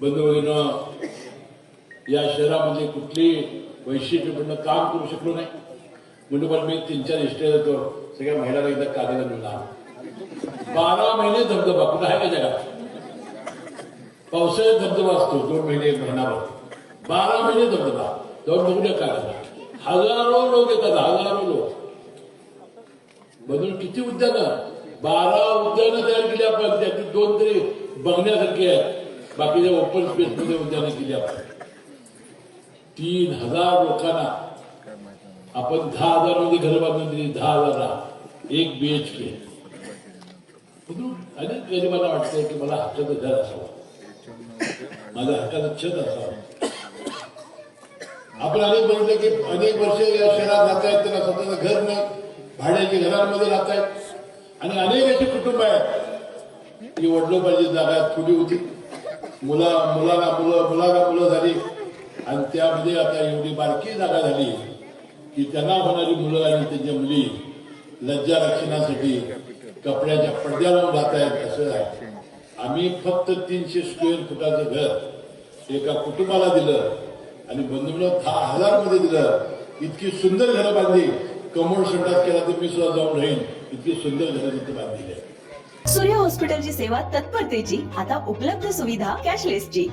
बंधूभगिनींनो, या शहरामध्ये कुठली वैशिष्ट्यपूर्ण काम करू शकलो नाही म्हणून पण मी 3-4 इष्टे देतो. सगळ्या महिलांना एकदा कागद मिळाला. 12 महिने धबधबा कुठं आहे का जगात? पावसाळ्यात धबधबा असतो 2 महिने 1 महिनाभर. 12 महिने धबधबा जाऊन बघू द्या कागद. हजारो लोक येतात, हजारो लोक. बघून किती उद्यानं, 12 उद्यानं तयार केली आपण. त्यातली 2 तरी बघण्यासारखी आहेत. बाकीच्या ओपन स्पेस मध्ये उद्यानं केली आपण. 3000 लोकांना आपण 10,000 मध्ये घर बांधून दिली. 10,000 1 BHK. अनेक गरिबांना वाटतंय की मला हक्काचं घर असावं, माझ्या हक्काचं छत असावं. आपण अनेक बघितलं की अनेक वर्ष या शहरात राहत आहेत, त्यांना स्वतःचं घर नाही, भाड्याच्या घरांमध्ये राहत आहेत. आणि अनेक अशी कुटुंब आहेत की वडिलोपार्जित जागा थोडी होती, मुलांना मुलं झाली आणि त्यामध्ये आता एवढी बारकी जागा झाली की त्यांना होणारी मुलं आणि त्यांच्या मुली लज्जा रक्षणासाठी कपड्याच्या पडद्या लावून राहत आहेत. असं आहे. आम्ही फक्त 300 स्क्वेअर फुटाचं घर एका कुटुंबाला दिलं आणि बंधूंना 10,000 मध्ये दिलं. इतकी सुंदर घरं बांधली. कमोड संडास केला तर मी सुद्धा जाऊन राहीन. इतकी सुंदर घरं तिथे बांधलेली आहे. सूर्य हॉस्पिटलची सेवा तत्परतेची, आता उपलब्ध सुविधा कॅशलेसची.